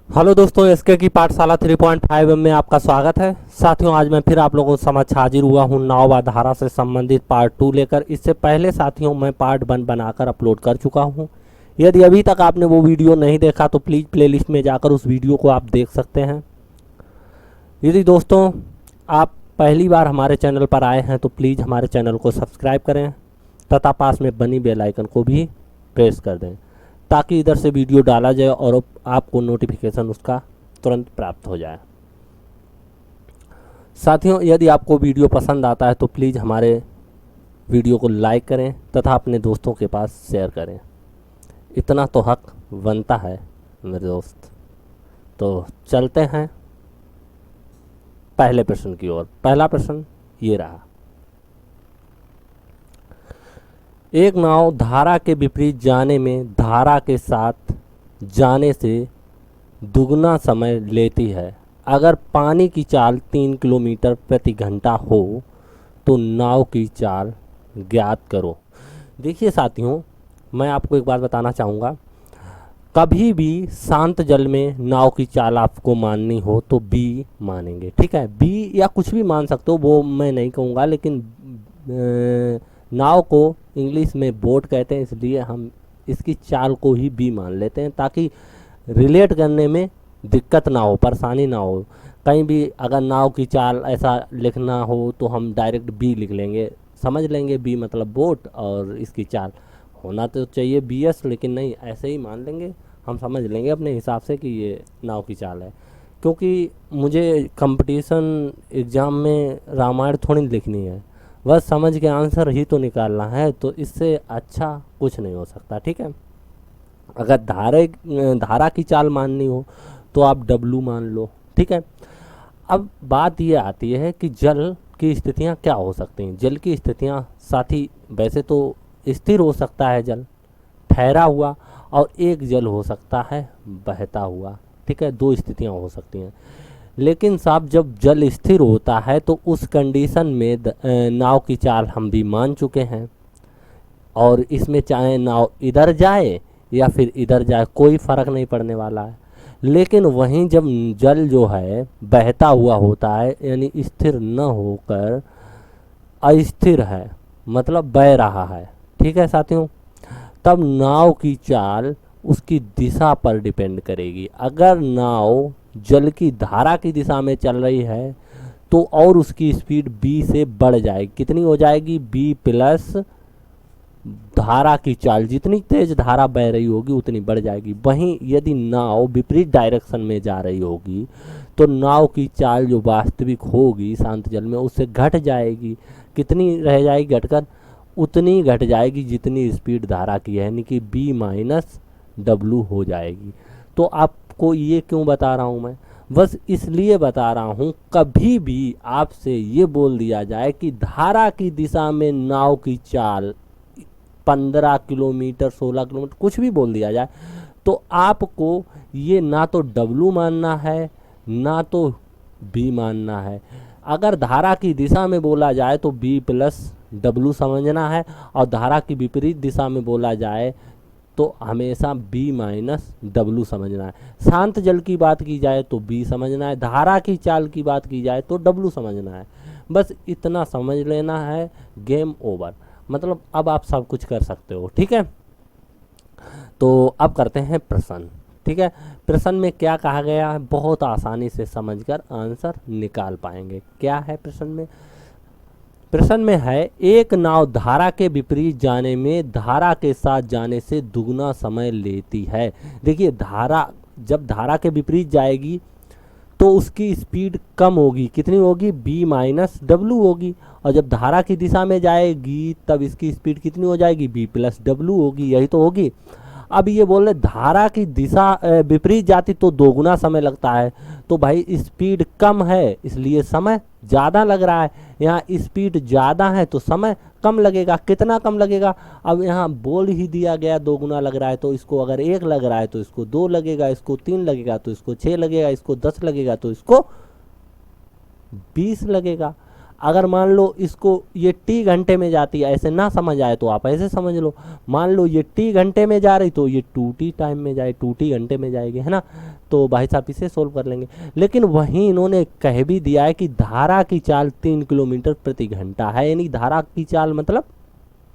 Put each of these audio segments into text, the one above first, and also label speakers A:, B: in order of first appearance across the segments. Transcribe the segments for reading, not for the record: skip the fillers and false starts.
A: Hello दोस्तों, SK की पाठशाला 3.5 में आपका स्वागत है। साथियों, आज मैं फिर आप लोगों के समक्ष हाजिर हुआ हूं नाव व धारा से संबंधित पार्ट 2 लेकर। इससे पहले साथियों मैं पार्ट 1 बनाकर अपलोड कर चुका हूं। यदि अभी तक आपने वो वीडियो नहीं देखा तो प्लीज़ प्लेलिस्ट में जाकर उस वीडियो को आप देख सकते हैं। यदि दोस्तों आप पहली बार हमारे चैनल पर आए हैं तो प्लीज़ हमारे चैनल को सब्सक्राइब करें तथा पास में बनी बेल आइकन को भी प्रेस कर दें ताकि इधर से वीडियो डाला जाए और आपको नोटिफिकेशन उसका तुरंत प्राप्त हो जाए। साथियों, यदि आपको वीडियो पसंद आता है तो प्लीज़ हमारे वीडियो को लाइक करें तथा अपने दोस्तों के पास शेयर करें। इतना तो हक बनता है मेरे दोस्त। तो चलते हैं पहले प्रश्न की ओर। पहला प्रश्न ये रहा। एक नाव धारा के विपरीत जाने में धारा के साथ जाने से दुगना समय लेती है। अगर पानी की चाल 3 किलोमीटर प्रति घंटा हो तो नाव की चाल ज्ञात करो। देखिए साथियों, मैं आपको एक बात बताना चाहूँगा। कभी भी शांत जल में नाव की चाल आपको माननी हो तो बी मानेंगे, ठीक है। बी या कुछ भी मान सकते हो, वो मैं नहीं कहूँगा, लेकिन नाव को इंग्लिश में बोट कहते हैं, इसलिए हम इसकी चाल को ही बी मान लेते हैं ताकि रिलेट करने में दिक्कत ना हो, परेशानी ना हो। कहीं भी अगर नाव की चाल ऐसा लिखना हो तो हम डायरेक्ट बी लिख लेंगे, समझ लेंगे बी मतलब बोट, और इसकी चाल होना तो चाहिए बी एस, लेकिन नहीं, ऐसे ही मान लेंगे, हम समझ लेंगे अपने हिसाब से कि ये नाव की चाल है। क्योंकि मुझे कंपटीशन एग्ज़ाम में रामायण थोड़ी लिखनी है, बस समझ के आंसर ही तो निकालना है, तो इससे अच्छा कुछ नहीं हो सकता, ठीक है। अगर धारा की चाल माननी हो तो आप डब्लू मान लो, ठीक है। अब बात ये आती है कि जल की स्थितियाँ क्या हो सकती हैं। जल की स्थितियाँ साथी वैसे तो स्थिर हो सकता है जल, ठहरा हुआ, और एक जल हो सकता है बहता हुआ, ठीक है। दो स्थितियाँ हो सकती हैं। लेकिन साहब, जब जल स्थिर होता है तो उस कंडीशन में नाव की चाल हम भी मान चुके हैं, और इसमें चाहे नाव इधर जाए या फिर इधर जाए कोई फ़र्क नहीं पड़ने वाला है। लेकिन वहीं जब जल जो है बहता हुआ होता है, यानी स्थिर न होकर अस्थिर है, मतलब बह रहा है, ठीक है साथियों, तब नाव की चाल उसकी दिशा पर डिपेंड करेगी। अगर नाव जल की धारा की दिशा में चल रही है तो और उसकी स्पीड बी से बढ़ जाएगी। कितनी हो जाएगी? बी प्लस धारा की चाल, जितनी तेज धारा बह रही होगी उतनी बढ़ जाएगी। वहीं यदि नाव विपरीत डायरेक्शन में जा रही होगी तो नाव की चाल जो वास्तविक होगी शांत जल में उससे घट जाएगी। कितनी रह जाएगी घटकर? उतनी घट जाएगी जितनी स्पीड धारा की है, यानी कि बी माइनस डब्लू हो जाएगी। तो आपको ये क्यों बता रहा हूँ मैं? बस इसलिए बता रहा हूँ, कभी भी आपसे ये बोल दिया जाए कि धारा की दिशा में नाव की चाल 15 किलोमीटर 16 किलोमीटर कुछ भी बोल दिया जाए तो आपको ये ना तो डब्लू मानना है ना तो बी मानना है। अगर धारा की दिशा में बोला जाए तो बी प्लस डब्लू समझना है, और धारा की विपरीत दिशा में बोला जाए तो हमेशा बी माइनस डब्लू समझना है। शांत जल की बात की जाए तो बी समझना है, धारा की चाल की बात की जाए तो डब्लू समझना है। बस इतना समझ लेना है, गेम ओवर। मतलब अब आप सब कुछ कर सकते हो, ठीक है। तो अब करते हैं प्रश्न, ठीक है। प्रश्न में क्या कहा गया है बहुत आसानी से समझकर आंसर निकाल पाएंगे। क्या है प्रश्न में? प्रश्न में है, एक नाव धारा के विपरीत जाने में धारा के साथ जाने से दुगना समय लेती है। देखिए, धारा जब धारा के विपरीत जाएगी तो उसकी स्पीड कम होगी। कितनी होगी? बी माइनस डब्लू होगी। और जब धारा की दिशा में जाएगी तब इसकी स्पीड कितनी हो जाएगी? बी प्लस डब्लू होगी, यही तो होगी। अब ये बोल रहे धारा की दिशा विपरीत जाती तो दोगुना समय लगता है, तो भाई स्पीड कम है इसलिए समय ज़्यादा लग रहा है। यहाँ स्पीड ज़्यादा है तो समय कम लगेगा। कितना कम लगेगा? अब यहाँ बोल ही दिया गया दोगुना लग रहा है, तो इसको अगर 1 लग रहा है तो इसको 2 लगेगा, इसको 3 लगेगा तो इसको 6 लगेगा, इसको 10 लगेगा तो इसको 20 लगेगा। अगर मान लो इसको ये टी घंटे में जाती है, ऐसे ना समझ आए तो आप ऐसे समझ लो, मान लो ये टी घंटे में जा रही तो ये 2t टाइम में जाए, 2t घंटे में जाएगी, है ना। तो भाई साहब इसे सोल्व कर लेंगे। लेकिन वहीं इन्होंने कह भी दिया है कि धारा की चाल 3 किलोमीटर प्रति घंटा है, यानी धारा की चाल मतलब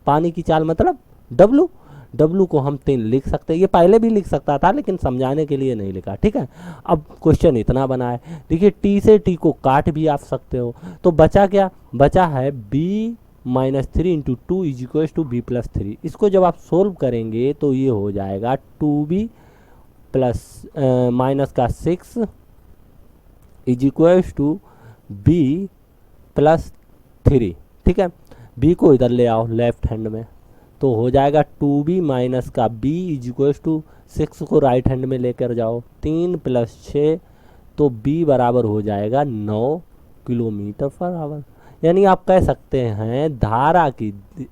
A: पानी की चाल मतलब W, W को हम 3 लिख सकते हैं। ये पहले भी लिख सकता था लेकिन समझाने के लिए नहीं लिखा, ठीक है। अब क्वेश्चन इतना बना है, देखिए टी से टी को काट भी आप सकते हो, तो बचा क्या, बचा है b minus 3 into 2 is equal to B plus 3। इसको जब आप सोल्व करेंगे तो ये हो जाएगा 2b प्लस माइनस का 6 is equal to b plus 3, ठीक है। b को इधर ले आओ लेफ्ट हैंड में, तो हो जाएगा 2b माइनस का b इज इक्वल टू 6 को राइट हैंड में लेकर जाओ, 3 प्लस 6, तो b बराबर हो जाएगा 9 किलोमीटर पर आवर। यानी आप कह सकते हैं धारा की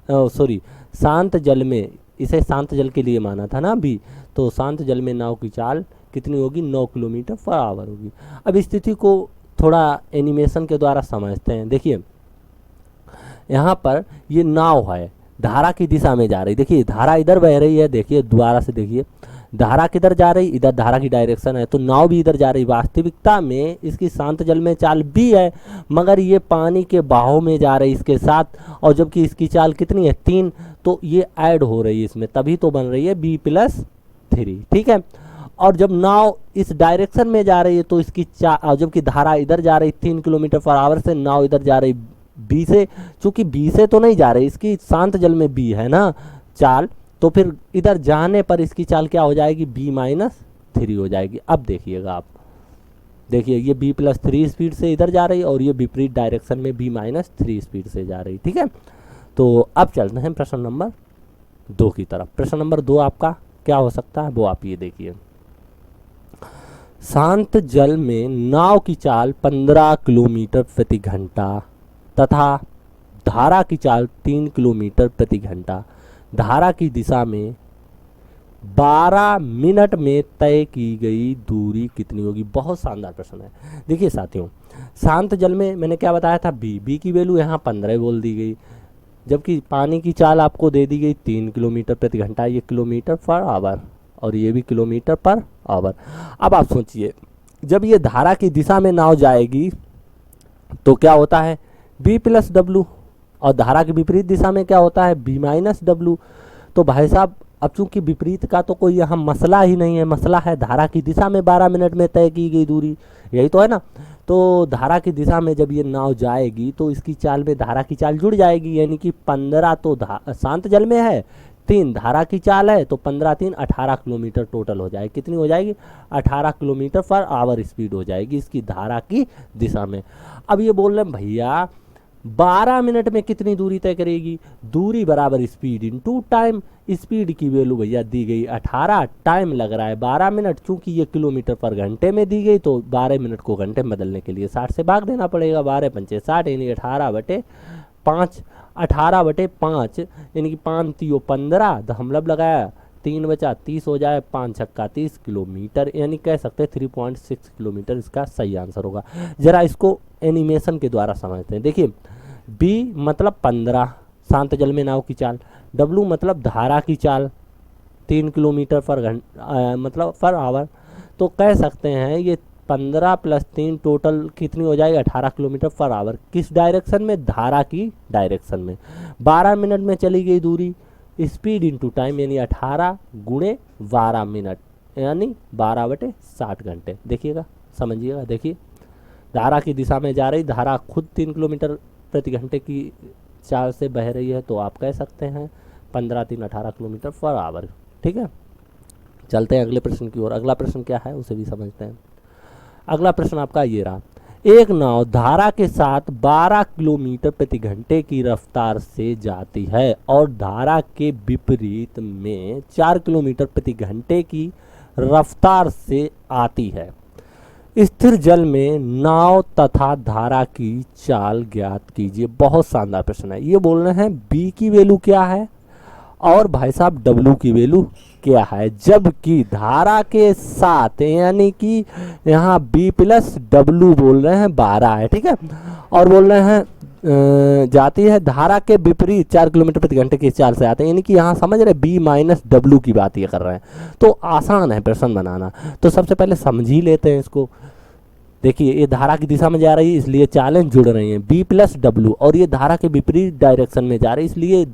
A: शांत जल में, इसे शांत जल के लिए माना था ना b, तो शांत जल में नाव की चाल कितनी होगी, 9 किलोमीटर पर आवर होगी। अब स्थिति को थोड़ा एनिमेशन के द्वारा समझते हैं। देखिए यहाँ पर ये नाव है, धारा की दिशा में जा रही, देखिए धारा इधर बह रही है, देखिए दोबारा से देखिए धारा किधर जा रही, इधर धारा की डायरेक्शन है, तो नाव भी इधर जा रही। वास्तविकता में इसकी शांत जल में चाल b है, मगर ये पानी के बहाव में जा रही इसके साथ, और जबकि इसकी चाल कितनी है 3, तो ये ऐड हो रही है इसमें, तभी तो बन रही है b प्लस 3, ठीक है। और जब नाव इस डायरेक्शन में जा रही है तो इसकी जबकि धारा इधर जा रही 3 किलोमीटर पर आवर से, नाव इधर जा रही b से, चूंकि b से तो नहीं जा रही, इसकी शांत जल में b है ना चाल, तो फिर इधर जाने पर इसकी चाल क्या हो जाएगी, b माइनस 3 हो जाएगी। अब देखिएगा आप, देखिए ये b प्लस 3 स्पीड से इधर जा रही और ये विपरीत डायरेक्शन में b माइनस 3 स्पीड से जा रही, ठीक है। तो अब चलते हैं प्रश्न नंबर 2 की तरफ। प्रश्न नंबर 2 आपका क्या हो सकता है वो आप ये देखिए, शांत जल में नाव की चाल 15 किलोमीटर प्रति घंटा तथा धारा की चाल 3 किलोमीटर प्रति घंटा, धारा की दिशा में 12 मिनट में तय की गई दूरी कितनी होगी। बहुत शानदार प्रश्न है। देखिए साथियों, शांत जल में मैंने क्या बताया था, b की वैल्यू यहाँ 15 बोल दी गई, जबकि पानी की चाल आपको दे दी गई 3 किलोमीटर प्रति घंटा, ये किलोमीटर पर आवर और ये भी किलोमीटर पर आवर। अब आप सोचिए जब ये धारा की दिशा में नाव जाएगी तो क्या होता है b प्लस डब्लू, और धारा की विपरीत दिशा में क्या होता है b माइनस डब्लू। तो भाई साहब अब चूंकि विपरीत का तो कोई यहाँ मसला ही नहीं है, मसला है धारा की दिशा में 12 मिनट में तय की गई दूरी, यही तो है ना। तो धारा की दिशा में जब ये नाव जाएगी तो इसकी चाल में धारा की चाल जुड़ जाएगी, यानी कि 15 तो शांत जल में है, 3 धारा की चाल है, तो 15 3 18 किलोमीटर टोटल हो जाएगी। कितनी हो जाएगी, 18 किलोमीटर पर आवर स्पीड हो जाएगी इसकी धारा की दिशा में। अब ये बोल रहे हैं भैया 12 मिनट में कितनी दूरी तय करेगी, दूरी बराबर स्पीड इनटू टाइम। स्पीड की वैल्यू भैया दी गई 18, टाइम लग रहा है 12 मिनट, चूंकि ये किलोमीटर पर घंटे में दी गई तो 12 मिनट को घंटे में बदलने के लिए 60 से भाग देना पड़ेगा, 12 पंचे 60 यानी 18/5, 18/5 यानी कि 5 3 15, दशमलव लगाया 3 बचा 30 हो जाए, 5 छक्का 30 किलोमीटर, यानी कह सकते हैं 3.6 किलोमीटर इसका सही आंसर होगा। जरा इसको एनिमेशन के द्वारा समझते हैं। देखिए b मतलब 15 शांत जल में नाव की चाल, w मतलब धारा की चाल 3 किलोमीटर पर मतलब पर आवर, तो कह सकते हैं ये 15 प्लस 3 टोटल कितनी हो जाएगी 18 किलोमीटर पर आवर। किस डायरेक्शन में, धारा की डायरेक्शन में। 12 मिनट में चली गई दूरी, स्पीड इनटू टाइम यानी 18 गुणे 12 मिनट यानी 12/60 घंटे। देखिएगा समझिएगा, देखिए धारा की दिशा में जा रही, धारा खुद 3 किलोमीटर प्रति घंटे की चाल से बह रही है, तो आप कह सकते हैं 15 3 18 किलोमीटर पर आवर, ठीक है। चलते हैं अगले प्रश्न की ओर। अगला प्रश्न क्या है उसे भी समझते हैं। अगला प्रश्न आपका ये रहा, एक नाव धारा के साथ 12 किलोमीटर प्रति घंटे की रफ्तार से जाती है और धारा के विपरीत में 4 किलोमीटर प्रति घंटे की रफ्तार से आती है। स्थिर जल में नाव तथा धारा की चाल ज्ञात कीजिए। बहुत शानदार प्रश्न है। ये बोल रहे हैं b की वैल्यू क्या है और भाई साहब w की वैल्यू क्या है, जबकि धारा के साथ यानी कि यहाँ b प्लस डब्लू बोल रहे हैं 12 है, ठीक है, और बोल रहे हैं जाती है धारा के विपरीत 4 किलोमीटर प्रति घंटे की चाल से आते हैं, यानी कि यहाँ समझ रहे बी माइनस डब्लू की बात ये कर रहे हैं। तो आसान है प्रश्न बनाना। तो सबसे पहले समझ ही लेते हैं इसको। देखिए ये धारा की दिशा में जा रही है इसलिए चालें जुड़ रही हैं बी प्लस डब्लू, और ये धारा के विपरीत डायरेक्शन में जा रही है इसलिए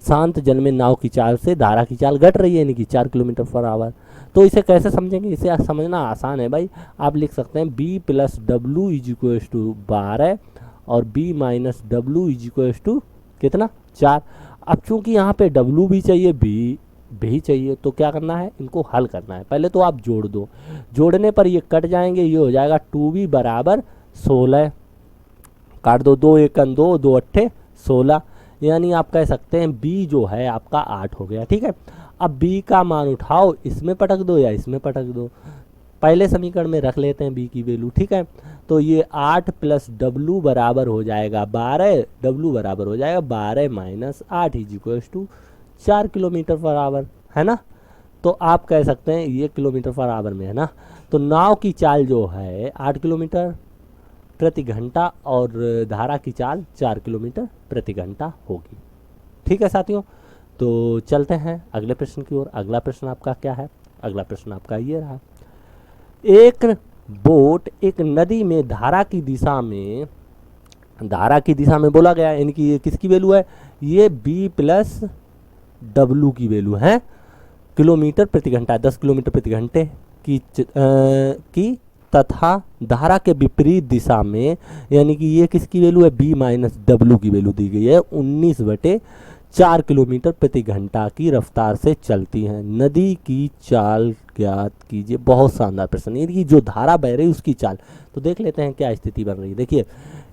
A: शांत जल में नाव की चाल से धारा की चाल घट रही है, यानी कि 4 किलोमीटर पर आवर। तो इसे कैसे समझेंगे, इसे समझना आसान है भाई। आप लिख सकते हैं B plus W is equals to 12 और B minus W is equals to कितना 4। अब चूंकि यहाँ पे डब्लू भी चाहिए बी भी चाहिए तो क्या करना है, इनको हल करना है। पहले तो आप जोड़ दो, जोड़ने पर ये कट जाएंगे, ये हो जाएगा 2b बराबर 16, काट दो, 2 एकन 2, 2 अट्ठे 16, यानी आप कह सकते हैं b जो है आपका 8 हो गया। ठीक है, अब b का मान उठाओ, इसमें पटक दो या इसमें पटक दो, पहले समीकरण में रख लेते हैं b की वैल्यू। ठीक है, तो ये 8 प्लस डब्लू बराबर हो जाएगा 12, डब्लू बराबर हो जाएगा 12 minus 8 is equals to 4 kilometre per hour, है ना। तो आप कह सकते हैं ये किलोमीटर पर आवर में है ना। तो नाव की चाल जो है 8 किलोमीटर प्रति घंटा और धारा की चाल 4 किलोमीटर प्रति घंटा होगी। ठीक है साथियों, तो चलते हैं अगले प्रश्न की ओर। अगला प्रश्न आपका क्या है, अगला प्रश्न आपका ये रहा। एक बोट एक नदी में धारा की दिशा में बोला गया, यानी कि ये किसकी वैल्यू है, ये b प्लस डब्लू की वैल्यू है, किलोमीटर प्रति घंटा 10 किलोमीटर प्रति घंटे की तथा धारा के विपरीत दिशा में, यानी कि ये किसकी वैल्यू है, b माइनस डब्लू की वैल्यू दी गई है 19/4 किलोमीटर प्रति घंटा की रफ्तार से चलती हैं। नदी की चाल ज्ञात कीजिए। बहुत शानदार प्रश्न, यानी कि जो धारा बह रही है उसकी चाल। तो देख लेते हैं क्या स्थिति बन रही है। देखिए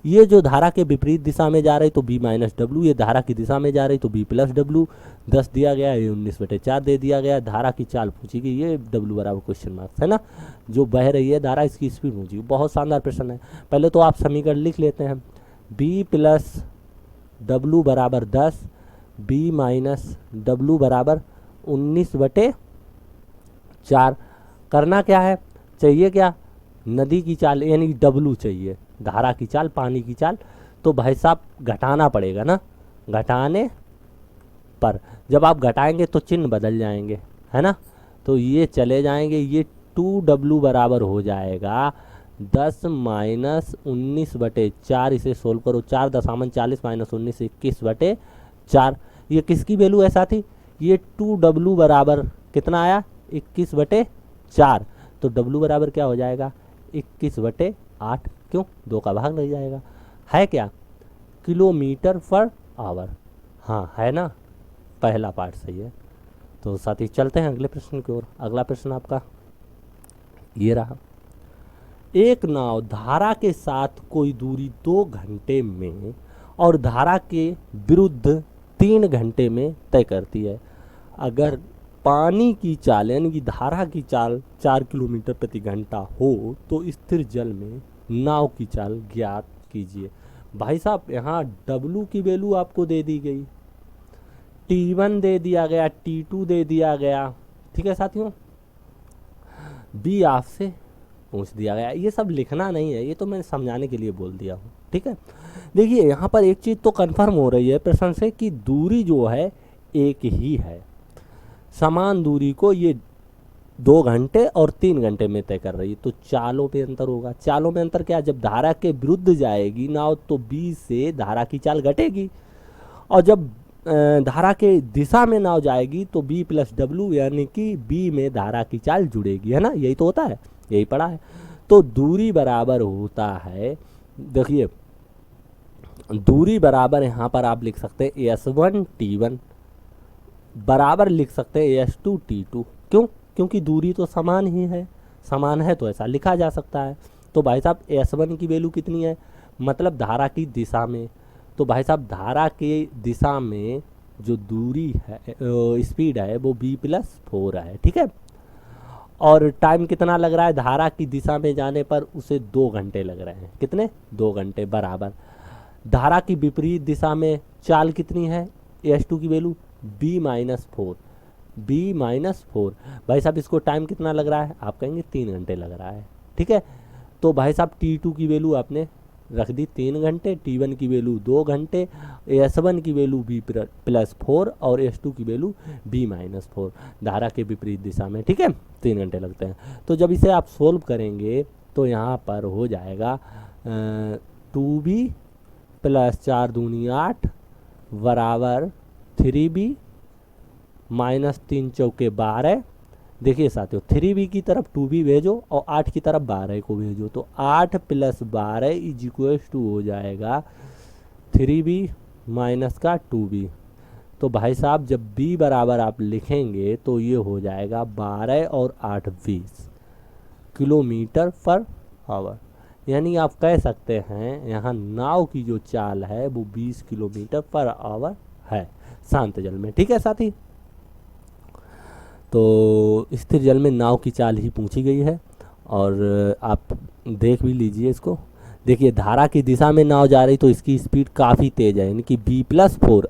A: ये जो धारा के विपरीत दिशा में जा रही तो b माइनस डब्लू, ये धारा की दिशा में जा रही तो b प्लस डब्लू, 10 दिया गया, ये 19/4 दे दिया गया। धारा की चाल पूछी गई, ये w बराबर क्वेश्चन मार्क्स है ना, जो बह रही है धारा इसकी स्पीड पूछी। बहुत शानदार प्रश्न है। पहले तो आप समीकरण लिख लेते हैं, b प्लस डब्लू बराबर 10, b माइनस डब्लू बराबर 19/4। करना क्या है, चाहिए क्या, नदी की चाल यानी डब्लू चाहिए, धारा की चाल, पानी की चाल। तो भाई साहब घटाना पड़ेगा ना, घटाने पर जब आप घटाएंगे तो चिन्ह बदल जाएंगे, है ना। तो ये चले जाएंगे, ये 2w बराबर हो जाएगा 10 माइनस 19/4, इसे सोल्व करो, 4 दशामन 40 माइनस 19 21/4। ये किसकी वैल्यू है साथी, ये 2w बराबर कितना आया 21/4। तो w बराबर क्या हो जाएगा 21/8, क्यों 2 का भाग लग जाएगा, है क्या किलोमीटर पर आवर। हाँ है ना, पहला पार्ट सही है। तो साथी चलते हैं अगले प्रश्न की ओर। अगला प्रश्न आपका ये रहा। एक नाव धारा के साथ कोई दूरी 2 घंटे में और धारा के विरुद्ध 3 घंटे में तय करती है। अगर पानी की चाल यानी कि धारा की चाल 4 किलोमीटर प्रति घंटा हो तो स्थिर जल में नाव की चाल ज्ञात कीजिए। भाई साहब यहाँ W की वैल्यू आपको दे दी गई, T1 दे दिया गया, T2 दे दिया गया, ठीक है साथियों, B आपसे पूछ दिया गया। ये सब लिखना नहीं है, ये तो मैंने समझाने के लिए बोल दिया हूँ। ठीक है, देखिए यहाँ पर एक चीज़ तो कंफर्म हो रही है प्रश्न से कि दूरी जो है एक ही है, समान दूरी को ये 2 घंटे और 3 घंटे में तय कर रही है। तो चालों पे अंतर होगा। चालों में अंतर क्या, जब धारा के विरुद्ध जाएगी नाव तो B से धारा की चाल घटेगी, और जब धारा के दिशा में नाव जाएगी तो B प्लस डब्लू यानी कि B में धारा की चाल जुड़ेगी, है ना, यही तो होता है, यही पढ़ा है। तो दूरी बराबर होता है, देखिए दूरी बराबर यहाँ पर आप लिख सकते हैं S1 T1 बराबर लिख सकते हैं S2 T2। क्यों, क्योंकि दूरी तो समान ही है, समान है तो ऐसा लिखा जा सकता है। तो भाई साहब S1 की वैल्यू कितनी है, मतलब धारा की दिशा में, तो भाई साहब धारा की दिशा में जो दूरी है स्पीड है वो b प्लस 4 है। ठीक है, और टाइम कितना लग रहा है धारा की दिशा में जाने पर, उसे 2 घंटे लग रहे हैं। कितने, 2 घंटे बराबर। धारा की विपरीत दिशा में चाल कितनी है, S2 की value b minus 4, b minus 4। भाई साहब इसको टाइम कितना लग रहा है, आप कहेंगे 3 घंटे लग रहा है। ठीक है, तो भाई साहब T2 की वैल्यू आपने रख दी 3 घंटे, T1 की वैल्यू 2 घंटे, S1 की वैल्यू B+4 और S2 की वैल्यू B-4 धारा के विपरीत दिशा में, ठीक है, 3 घंटे लगते हैं। तो जब इसे आप सोल्व करेंगे तो यहाँ पर हो जाएगा 2B + 4 दूनी 8 बराबर 3B - 3 चौके 12। देखिए साथियों, 3B की तरफ 2B भेजो और 8 की तरफ 12 को भेजो, तो 8 + 12 = हो जाएगा 3B माइनस का 2B। तो भाई साहब जब B बराबर आप लिखेंगे तो ये हो जाएगा 12 और 8 20 km/h। यानी आप कह सकते हैं यहाँ नाव की जो चाल है वो 20 km/h है शांत जल में, ठीक है साथी। तो स्थिर जल में नाव की चाल ही पूछी गई है और आप देख भी लीजिए इसको। देखिए धारा की दिशा में नाव जा रही तो इसकी स्पीड काफ़ी तेज़ है, यानी कि B+4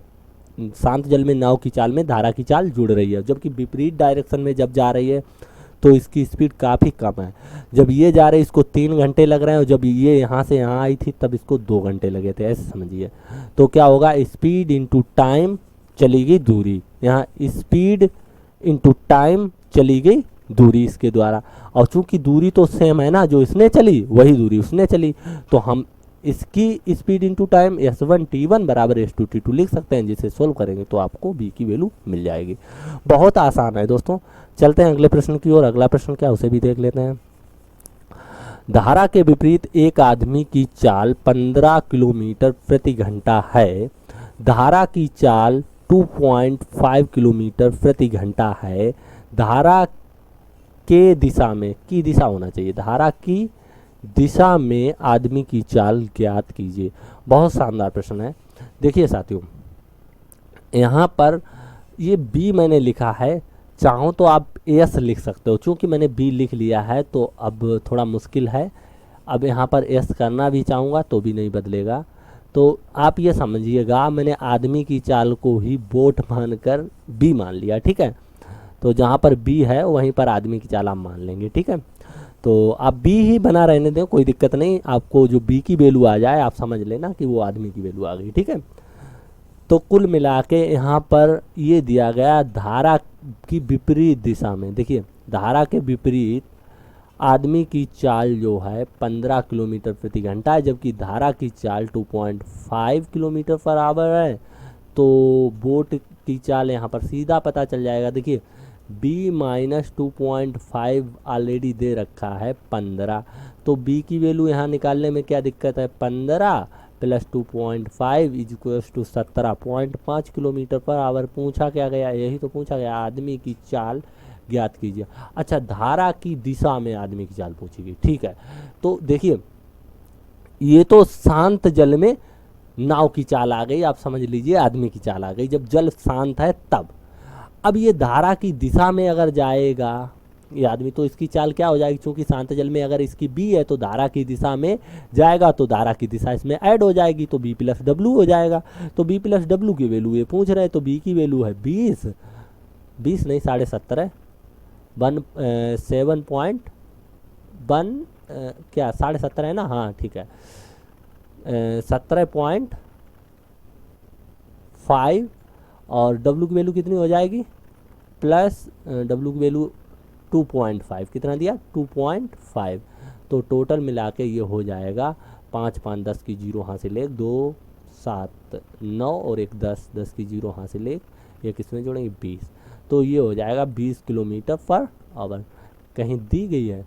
A: शांत जल में नाव की चाल में धारा की चाल जुड़ रही है, जबकि विपरीत डायरेक्शन में जब जा रही है तो इसकी स्पीड काफ़ी कम है। जब ये जा रहे इसको 3 घंटे लग रहे हैं और जब ये यहाँ से यहाँ आई थी तब इसको 2 घंटे लगे थे, ऐसे समझिए। तो क्या होगा, स्पीड इंटू टाइम चली गई दूरी, यहाँ स्पीड इंटू टाइम चली गई दूरी इसके द्वारा, और चूंकि दूरी तो सेम है ना, जो इसने चली वही दूरी उसने चली, तो हम इसकी speed into time S1 T1 बराबर S2 T2 लिख सकते हैं, जिसे सोल्व करेंगे तो आपको B की वैल्यू मिल जाएगी। बहुत आसान है दोस्तों। चलते हैं अगले प्रश्न की ओर। अगला प्रश्न क्या उसे भी देख लेते हैं। धारा के विपरीत एक आदमी की चाल 15 km/घंटा है। धारा की चाल 2.5 km/घंटा है। धारा के दिशा में, की दिशा होना चाहिए, धारा की दिशा में आदमी की चाल ज्ञात कीजिए। बहुत शानदार प्रश्न है। देखिए साथियों, यहाँ पर ये B मैंने लिखा है, चाहो तो आप S लिख सकते हो, चूँकि मैंने B लिख लिया है तो अब थोड़ा मुश्किल है। अब यहाँ पर S करना भी चाहूँगा तो भी नहीं बदलेगा। तो आप ये समझिएगा, मैंने आदमी की चाल को ही बोट मानकर B मान लिया, ठीक है। तो जहाँ पर B है वहीं पर आदमी की चाल आप मान लेंगे, ठीक है। तो आप B ही बना रहने दें, कोई दिक्कत नहीं। आपको जो B की वैल्यू आ जाए आप समझ लेना कि वो आदमी की वैल्यू आ गई, ठीक है। तो कुल मिला के यहाँ पर ये दिया गया धारा की विपरीत दिशा में, देखिए धारा के विपरीत आदमी की चाल जो है 15 km/घंटा है, जबकि धारा की चाल 2.5 km/h है। तो बोट की चाल यहाँ पर सीधा पता चल जाएगा। देखिए B - 2.5 ऑलरेडी दे रखा है 15, तो B की वैल्यू यहाँ निकालने में क्या दिक्कत है, 15 + 2.5 = 17.5 km/h। पूछा क्या गया, यही तो पूछा गया, आदमी की चाल ज्ञात कीजिए। अच्छा, धारा की दिशा में आदमी की चाल पूछी गई, ठीक है। तो देखिए ये तो शांत जल में नाव की चाल आ गई, आप समझ लीजिए आदमी की चाल आ गई जब जल शांत है तब। अब ये धारा की दिशा में अगर जाएगा ये आदमी तो इसकी चाल क्या हो जाएगी, क्योंकि शांत जल में अगर इसकी B है तो धारा की दिशा में जाएगा तो धारा की दिशा इसमें ऐड हो जाएगी, तो B + W हो जाएगा। तो B + W की वैल्यू ये पूछ रहे हैं, तो B की वैल्यू है 20 नहीं 17.5 7.1 क्या 17.5 है ना, हाँ ठीक है 17.5 और W की वैल्यू कितनी हो जाएगी, प्लस W की वैल्यू 2.5, कितना दिया 2.5। तो टोटल मिला के ये हो जाएगा 5 5 10 की 0 हासिल 1 2 7 9 और 1 10 10 की 0 हासिल 1 किसमें जोड़ेंगे 20। तो ये हो जाएगा 20 km/h, कहीं दी गई है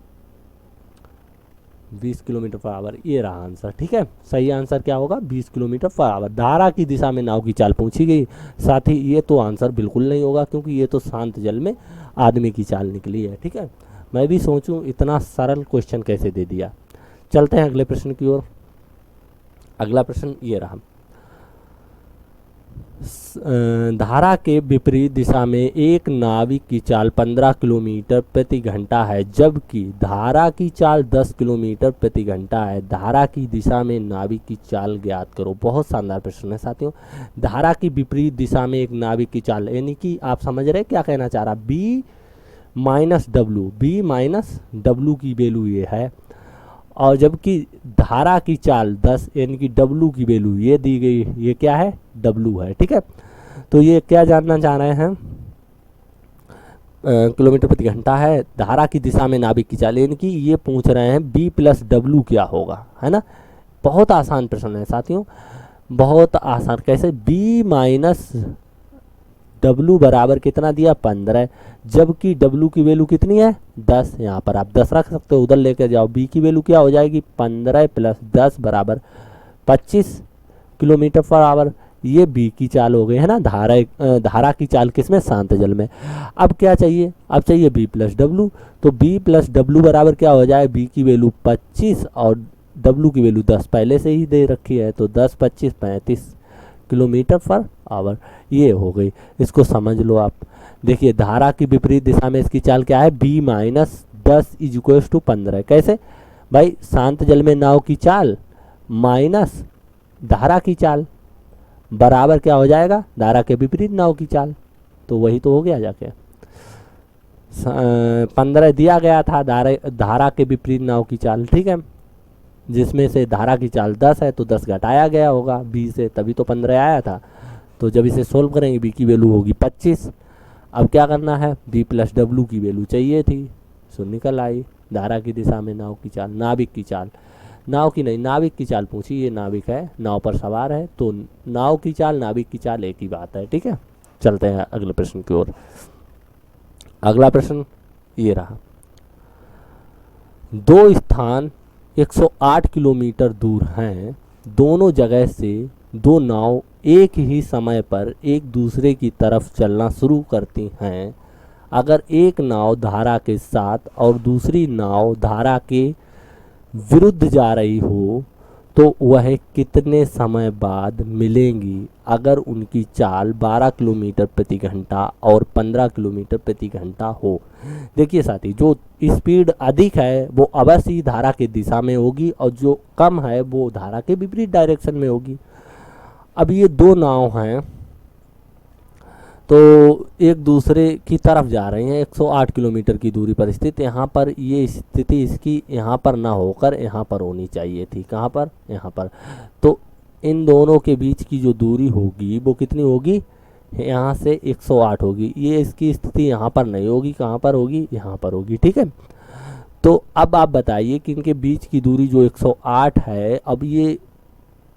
A: 20 km/h, ये रहा आंसर, ठीक है। सही आंसर क्या होगा 20 km/h। धारा की दिशा में नाव की चाल पूछी गई, साथ ही ये तो आंसर बिल्कुल नहीं होगा क्योंकि ये तो शांत जल में आदमी की चाल निकली है, ठीक है। मैं भी सोचूं इतना सरल क्वेश्चन कैसे दे दिया। चलते हैं अगले प्रश्न की ओर। अगला प्रश्न ये रहा, धारा के विपरीत दिशा में एक नाविक की चाल 15 km/घंटा है, जबकि धारा की चाल 10 km/घंटा है। धारा की दिशा में नाविक की चाल ज्ञात करो। बहुत शानदार प्रश्न है साथियों। धारा की विपरीत दिशा में एक नाविक की चाल, यानी कि आप समझ रहे क्या कहना चाह रहा, B - W की वैल्यू ये है और जबकि धारा की चाल 10 यानी कि W की वैल्यू ये दी गई, ये क्या है, W है। ठीक है, तो ये क्या जानना चाह रहे हैं, किलोमीटर प्रति घंटा है, धारा की दिशा में नाभिक की चाल, यानी कि ये पूछ रहे हैं B प्लस W क्या होगा, है ना। बहुत आसान प्रश्न है साथियों, बहुत आसान। कैसे, B माइनस W बराबर कितना दिया, 15, जबकि W की वैल्यू कितनी है, 10। यहाँ पर आप 10 रख सकते हो, उधर लेकर जाओ। B की वैल्यू क्या हो जाएगी, 15 प्लस 10 बराबर 25 किलोमीटर पर आवर। ये B की चाल हो गई, है ना। धारा की चाल किसमें, शांत जल में। अब क्या चाहिए, अब चाहिए B प्लस W। तो B प्लस W बराबर क्या हो जाए, B की वैल्यू 25 और W की वैल्यू 10 पहले से ही दे रखी है, तो 10 25 35 किलोमीटर पर आवर, ये हो गई। इसको समझ लो आप। देखिए धारा की विपरीत दिशा में इसकी चाल क्या है, B minus 10 is equal to 15। कैसे भाई, शांत जल में नाव की चाल माइनस धारा की चाल बराबर क्या हो जाएगा, धारा के विपरीत नाव की चाल। तो वही तो हो गया जाके, 15 दिया गया था धारा के विपरीत नाव की चाल, ठीक है, जिसमें से धारा की चाल 10 है, तो 10 घटाया गया होगा B से, तभी तो 15 आया था। तो जब इसे सोल्व करेंगे B की वैल्यू होगी 25। अब क्या करना है, B प्लस W की वैल्यू चाहिए थी, सो निकल आई। धारा की दिशा में नाव की चाल, नाविक की चाल, नाव की नहीं नाविक की चाल पूछी, ये नाविक है, नाव पर सवार है, तो नाव की चाल नाविक की चाल एक ही बात है। ठीक है, चलते हैं अगले प्रश्न की ओर। अगला प्रश्न ये रहा, दो स्थान 108 किलोमीटर दूर हैं, दोनों जगह से दो नाव एक ही समय पर एक दूसरे की तरफ चलना शुरू करती हैं। अगर एक नाव धारा के साथ और दूसरी नाव धारा के विरुद्ध जा रही हो तो वह कितने समय बाद मिलेंगी अगर उनकी चाल 12 किलोमीटर प्रति घंटा और 15 किलोमीटर प्रति घंटा हो। देखिए साथी, जो स्पीड अधिक है वो अवश्य ही धारा की दिशा में होगी और जो कम है वो धारा के विपरीत डायरेक्शन में होगी। अब ये दो नाव हैं तो एक दूसरे की तरफ जा रही हैं, 108 किलोमीटर की दूरी पर स्थित। यहाँ पर ये स्थिति इसकी यहाँ पर ना होकर यहाँ पर होनी चाहिए थी। कहाँ पर, यहाँ पर। तो इन दोनों के बीच की जो दूरी होगी वो कितनी होगी, यहाँ से 108 होगी। ये इसकी स्थिति यहाँ पर नहीं होगी, कहाँ पर होगी, यहाँ पर होगी। ठीक है, तो अब आप बताइए कि इनके बीच की दूरी जो 108 है, अब ये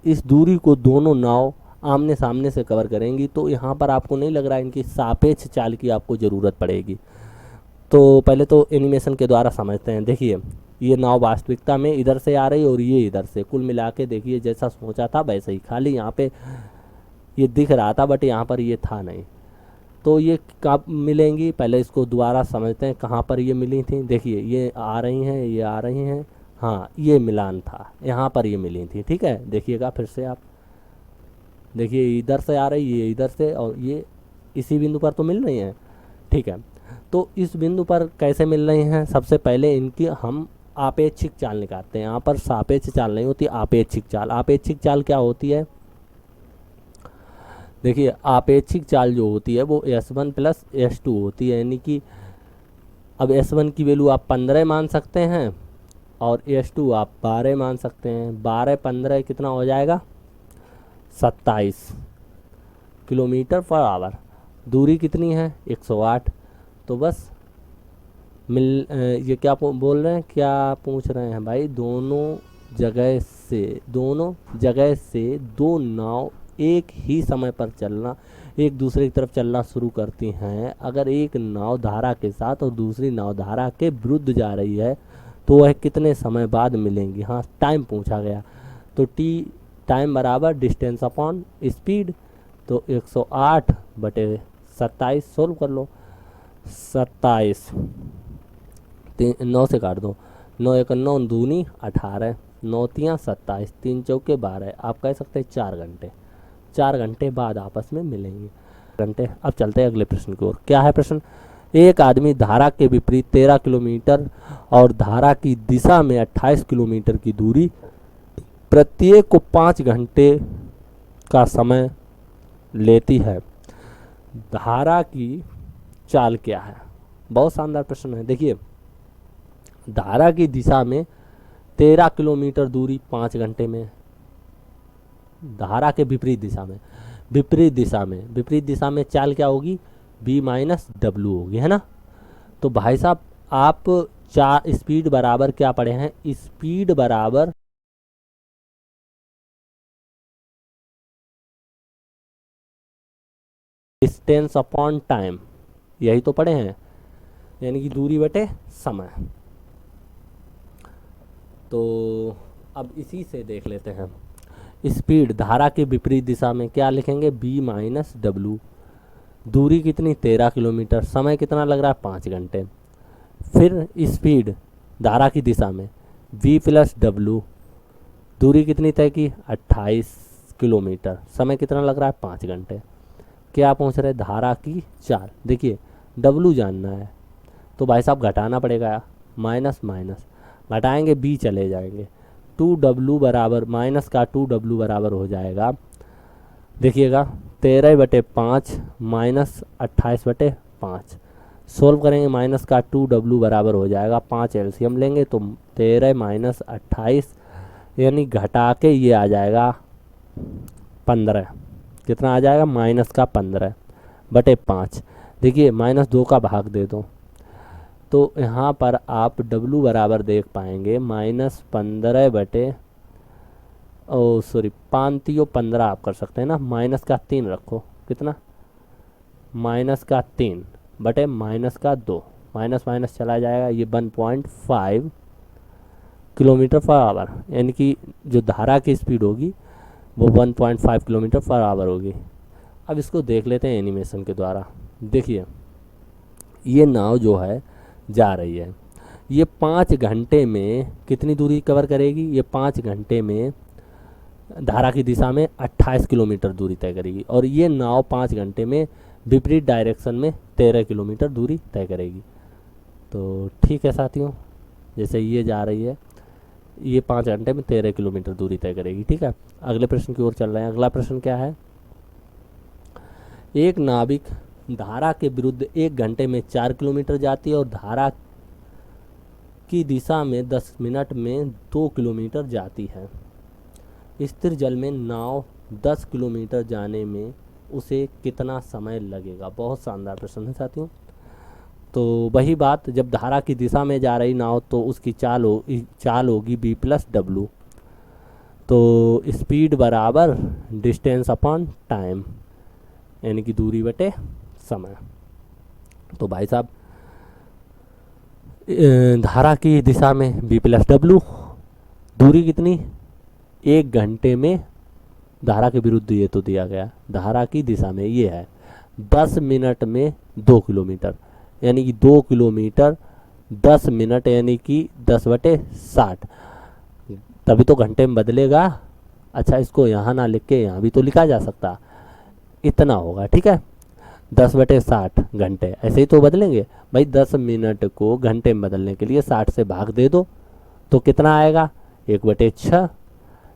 A: इस दूरी को दोनों नाव आमने सामने से कवर करेंगी, तो यहाँ पर आपको नहीं लग रहा है इनकी सापेक्ष चाल की आपको ज़रूरत पड़ेगी। तो पहले तो एनिमेशन के द्वारा समझते हैं। देखिए ये नाव वास्तविकता में इधर से आ रही और ये इधर से, कुल मिला के देखिए जैसा सोचा था वैसे ही, खाली यहाँ पे ये दिख रहा था बट यहाँ पर ये था नहीं। तो ये कब मिलेंगी, पहले इसको दोबारा समझते हैं कहाँ पर ये मिली थी। देखिए ये आ रही हैं, ये आ रही हैं, हाँ ये मिलान था, यहाँ पर ये मिली थी। ठीक है, देखिएगा फिर से आप, देखिए इधर से आ रही, ये इधर से, और ये इसी बिंदु पर तो मिल रही हैं। ठीक है, तो इस बिंदु पर कैसे मिल रही हैं, सबसे पहले इनकी हम आपेक्षिक चाल निकालते हैं। यहाँ पर सापेक्ष चाल नहीं होती, आपेक्षिक चाल। आपेक्षिक चाल क्या होती है, देखिए आपेक्षिक चाल जो होती है वो S1 प्लस S2 होती है, यानी कि अब S1 की वैल्यू आप 15 मान सकते हैं और S2 आप 12 मान सकते हैं। 12 15 कितना हो जाएगा, 27 किलोमीटर पर आवर। दूरी कितनी है, 108। तो बस ये क्या बोल रहे हैं, क्या पूछ रहे हैं भाई, दोनों जगह से दो नाव एक ही समय पर चलना, एक दूसरे की तरफ चलना शुरू करती हैं। अगर एक नाव धारा के साथ और दूसरी नाव धारा के विरुद्ध जा रही है तो वह कितने समय बाद मिलेंगी। हाँ टाइम पूछा गया, तो टाइम बराबर डिस्टेंस अपॉन स्पीड। तो 108 बटे 27 सोल्व कर लो। 27 9 से काट दो, 9 1 9 दूनी 18, 9 3 27, 3 चौके 12। आप कह सकते हैं 4 घंटे बाद आपस में मिलेंगे घंटे। अब चलते हैं अगले प्रश्न की ओर। क्या है प्रश्न, एक आदमी धारा के विपरीत 13 किलोमीटर और धारा की दिशा में 28 किलोमीटर की दूरी, प्रत्येक को 5 घंटे का समय लेती है। धारा की चाल क्या है। बहुत शानदार प्रश्न है। देखिए धारा की दिशा में 13 किलोमीटर दूरी 5 घंटे में, धारा के विपरीत दिशा में, विपरीत दिशा में चाल क्या होगी, b माइनस डब्ल्यू होगी, है ना। तो भाई साहब आप चार स्पीड बराबर क्या पढ़े हैं, स्पीड बराबर डिस्टेंस अपॉन टाइम, यही तो पढ़े हैं, यानी कि दूरी बटे समय। तो अब इसी से देख लेते हैं, स्पीड धारा के विपरीत दिशा में क्या लिखेंगे, b माइनस डब्ल्यू, दूरी कितनी 13 किलोमीटर, समय कितना लग रहा है 5 घंटे। फिर स्पीड धारा की दिशा में v प्लस डब्ल्यू, दूरी कितनी तय की 28 किलोमीटर, समय कितना लग रहा है 5 घंटे। क्या पहुंच रहे, धारा की चाल, देखिए w जानना है तो भाई साहब घटाना पड़ेगा, माइनस माइनस घटाएंगे b चले जाएंगे, 2w बराबर माइनस का 2w बराबर हो जाएगा, देखिएगा 13/5 माइनस 28/5, सोल्व करेंगे माइनस का 2w बराबर हो जाएगा 5 एलसीएम लेंगे तो 13 माइनस 28 यानी घटा के ये आ जाएगा 15, कितना आ जाएगा माइनस का 15/5। देखिए -2 का भाग दे दो तो यहाँ पर आप w बराबर देख पाएंगे -15 ओ सॉरी 5×15 आप कर सकते हैं ना, माइनस का 3 रखो, कितना -3/-2, माइनस माइनस चला जाएगा, ये 1.5 किलोमीटर पर आवर, यानी कि जो धारा की स्पीड होगी वो 1.5 किलोमीटर पर आवर होगी। अब इसको देख लेते हैं एनिमेशन के द्वारा। देखिए ये नाव जो है जा रही है, ये 5 घंटे में कितनी दूरी कवर करेगी, ये 5 घंटे में धारा की दिशा में 28 किलोमीटर दूरी तय करेगी, और ये नाव 5 घंटे में विपरीत डायरेक्शन में 13 किलोमीटर दूरी तय करेगी। तो ठीक है साथियों, जैसे ये जा रही है ये 5 घंटे में 13 किलोमीटर दूरी तय करेगी, ठीक है। अगले प्रश्न की ओर चल रहे हैं। अगला प्रश्न क्या है, एक नाविक धारा के विरुद्ध 1 घंटे में 4 किलोमीटर जाती है और धारा की दिशा में 10 मिनट में 2 किलोमीटर जाती है। स्थिर जल में नाव 10 किलोमीटर जाने में उसे कितना समय लगेगा। बहुत शानदार प्रश्न है साथियों। तो वही बात, जब धारा की दिशा में जा रही नाव तो उसकी चाल होगी b प्लस डब्ल्यू, तो स्पीड बराबर डिस्टेंस अपॉन टाइम, यानी कि दूरी बटे समय। तो भाई साहब धारा की दिशा में b प्लस डब्ल्यू, दूरी कितनी 1 घंटे में, धारा के विरुद्ध ये तो दिया गया, धारा की दिशा में ये है 10 मिनट में 2 किलोमीटर, यानी कि 2 किलोमीटर 10 मिनट यानी कि 10/60, तभी तो घंटे में बदलेगा। अच्छा इसको यहाँ ना लिख के यहाँ भी तो लिखा जा सकता, इतना होगा, ठीक है 10/60 घंटे, ऐसे ही तो बदलेंगे भाई। 10 मिनट को घंटे में बदलने के लिए 60 से भाग दे दो तो कितना आएगा 1/6,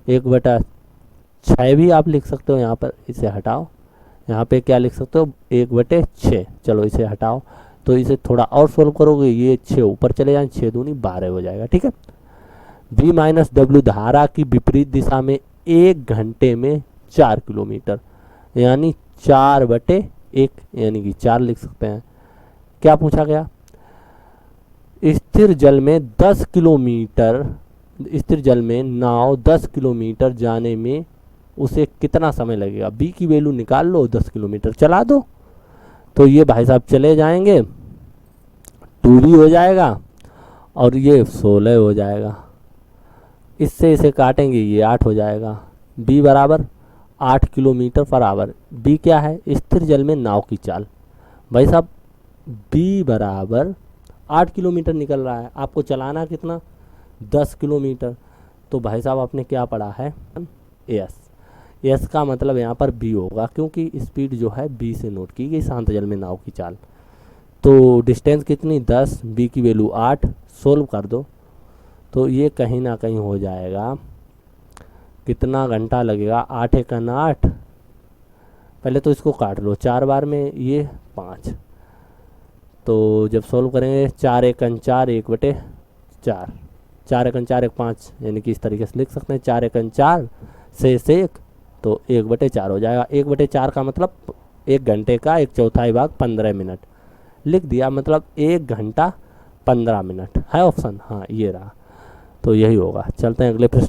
A: 1/6 भी आप लिख सकते हो, यहाँ पर इसे हटाओ, यहाँ पे क्या लिख सकते हो 1/6, चलो इसे हटाओ तो इसे थोड़ा और सोल्व करोगे ये 6 ऊपर चले जाए, 6 दूनी 12 हो जाएगा, ठीक है। v माइनस डब्ल्यू धारा की विपरीत दिशा में 1 घंटे में 4 किलोमीटर, यानी 4/1, यानी कि 4 लिख सकते हैं। क्या पूछा गया, स्थिर जल में 10 किलोमीटर, स्थिर जल में नाव 10 किलोमीटर जाने में उसे कितना समय लगेगा। b की वैल्यू निकाल लो, 10 किलोमीटर चला दो तो ये भाई साहब चले जाएंगे 2v हो जाएगा और ये 16 हो जाएगा, इससे इसे काटेंगे ये 8 हो जाएगा। b बराबर 8 किलोमीटर पर आवर। b क्या है, स्थिर जल में नाव की चाल। भाई साहब b बराबर 8 किलोमीटर निकल रहा है, आपको चलाना कितना 10 किलोमीटर, तो भाई साहब आपने क्या पढ़ा है एस का मतलब यहाँ पर b होगा, क्योंकि स्पीड जो है b से नोट की गई, शांत जल में नाव की चाल। तो डिस्टेंस कितनी 10, b की वैल्यू 8, सोल्व कर दो तो ये कहीं ना कहीं हो जाएगा, कितना घंटा लगेगा 8 × 8, पहले तो इसको काट लो 4 बार में, ये 5, तो जब सोल्व करेंगे 4 × 4 1/4, 4 एकन 4 एक 5, यानी कि इस तरीके से लिख सकते हैं 4 एकन 4 शेष 1, तो 1/4 हो जाएगा। 1/4 का मतलब 1 घंटे का 1/4 भाग 15 मिनट लिख दिया, मतलब 1 घंटा 15 मिनट है ऑप्शन। हाँ ये रहा, तो यही होगा। चलते हैं अगले प्रश्न।